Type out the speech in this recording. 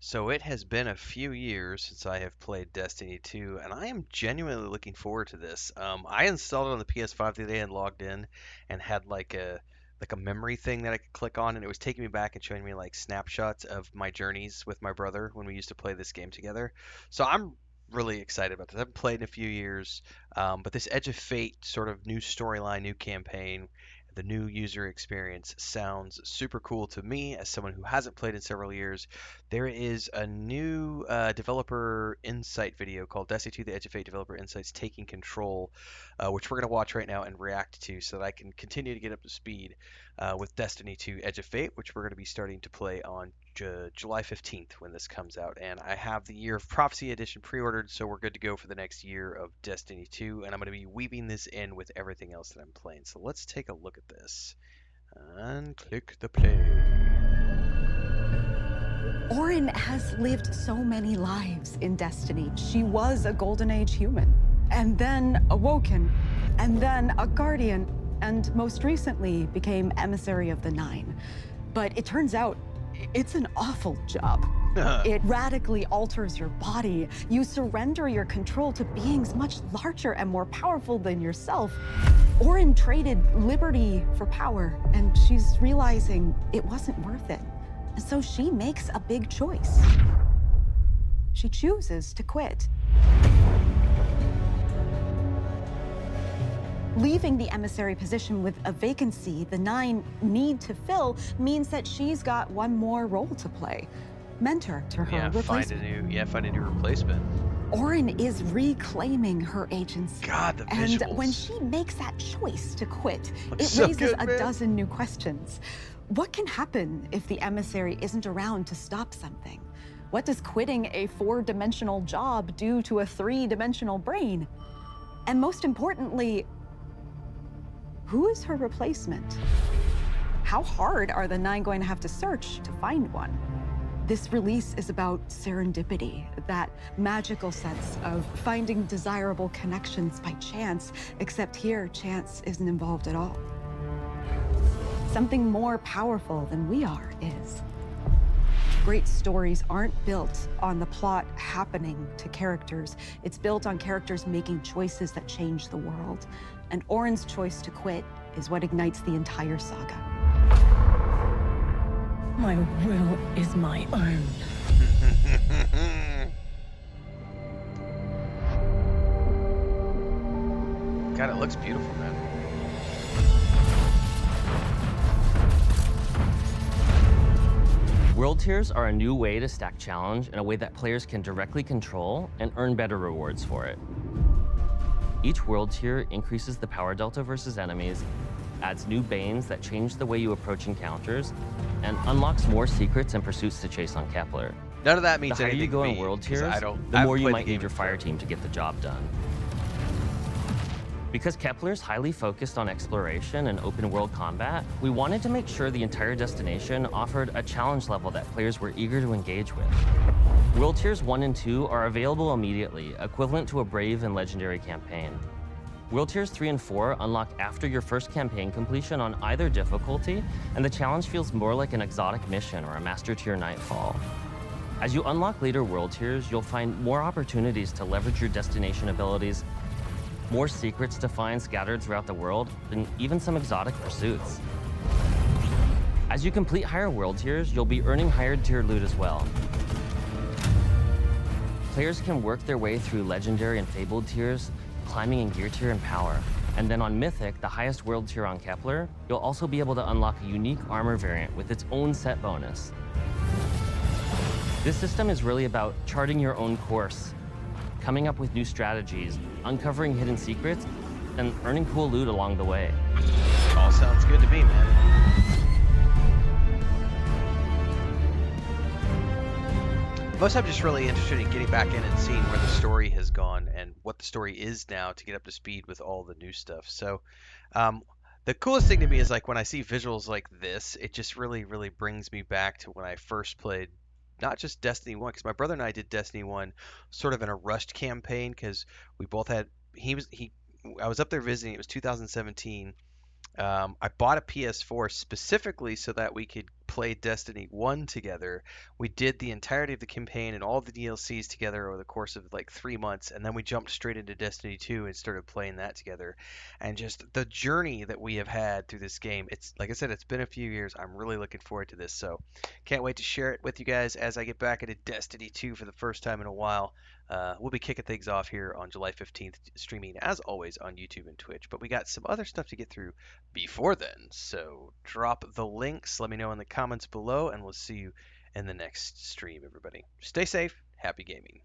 So it has been a few years since I have played Destiny 2, and I am genuinely looking forward to this. I installed it on the PS5 the other day and logged in, and had like a memory thing that I could click on, and it was taking me back and showing me like snapshots of my journeys with my brother when we used to play this game together. So I'm really excited about this. I haven't played in a few years, but this Edge of Fate sort of new storyline, new campaign, the new user experience sounds super cool to me as someone who hasn't played in several years. There is a new developer insight video called Destiny 2: The Edge of Fate Developer Insights Taking Control, which we're going to watch right now and react to so that I can continue to get up to speed with Destiny 2: Edge of Fate, which we're going to be starting to play on July 15th when this comes out. And I have the Year of Prophecy edition pre-ordered, so we're good to go for the next year of Destiny 2, and I'm going to be weaving this in with everything else that I'm playing. So let's take a look at this and click the play. Orin has lived so many lives in Destiny. She was a Golden Age human, and then awoken, and then a guardian, and most recently became emissary of the Nine. But it turns out it's an awful job. It radically alters your body. You surrender your control to beings much larger and more powerful than yourself. Orin traded liberty for power, and she's realizing it wasn't worth it. And so she makes a big choice. She chooses to quit. Leaving the emissary position with a vacancy the Nine need to fill means that she's got one more role to play. Mentor to her replacement. Find a new replacement. Orin is reclaiming her agency. God, the and visuals. when she makes that choice to quit, it so raises good, a man. dozen new questions. What can happen if the emissary isn't around to stop something? What does quitting a 4-dimensional job do to a 3-dimensional brain? And most importantly, who is her replacement? How hard are the Nine going to have to search to find one? This release is about serendipity, that magical sense of finding desirable connections by chance, except here, chance isn't involved at all. Something more powerful than we are is. Great stories aren't built on the plot happening to characters. It's built on characters making choices that change the world. And Orin's choice to quit is what ignites the entire saga. My will is my own. God, it looks beautiful, man. World tiers are a new way to stack challenge in a way that players can directly control and earn better rewards for it. Each world tier increases the power delta versus enemies, adds new banes that change the way you approach encounters, and unlocks more secrets and pursuits to chase on Kepler. None of that means The higher anything you go to in me, world 'cause tiers, I the haven't more you played the might game need your in fire forever. team to get the job done. Because Kepler's highly focused on exploration and open world combat, we wanted to make sure the entire destination offered a challenge level that players were eager to engage with. World tiers 1 and 2 are available immediately, equivalent to a Brave and Legendary campaign. World tiers 3 and 4 unlock after your first campaign completion on either difficulty, and the challenge feels more like an exotic mission or a Master Tier Nightfall. As you unlock later world tiers, you'll find more opportunities to leverage your destination abilities, more secrets to find scattered throughout the world, and even some exotic pursuits. As you complete higher world tiers, you'll be earning higher tier loot as well. Players can work their way through Legendary and Fabled tiers, climbing in Gear tier and Power. And then on Mythic, the highest world tier on Kepler, you'll also be able to unlock a unique armor variant with its own set bonus. This system is really about charting your own course, coming up with new strategies, uncovering hidden secrets, and earning cool loot along the way. All sounds good to me, man. Plus, I'm just really interested in getting back in and seeing where the story has gone and what the story is now to get up to speed with all the new stuff. So, the coolest thing to me is like when I see visuals like this, it just really, really brings me back to when I first played not just Destiny 1, because my brother and I did Destiny 1 sort of in a rushed campaign because we both had, I was up there visiting, it was 2017. I bought a PS4 specifically so that we could played Destiny 1 together. We did the entirety of the campaign and all the DLCs together over the course of like 3 months, and then we jumped straight into Destiny 2 and started playing that together. And just the journey that we have had through this game, it's like I said, it's been a few years. I'm really looking forward to this, so can't wait to share it with you guys as I get back into Destiny 2 for the first time in a while. We'll be kicking things off here on July 15th, streaming as always on YouTube and Twitch. But we got some other stuff to get through before then. So drop the links, let me know in the comments below, and we'll see you in the next stream, everybody. Stay safe, happy gaming.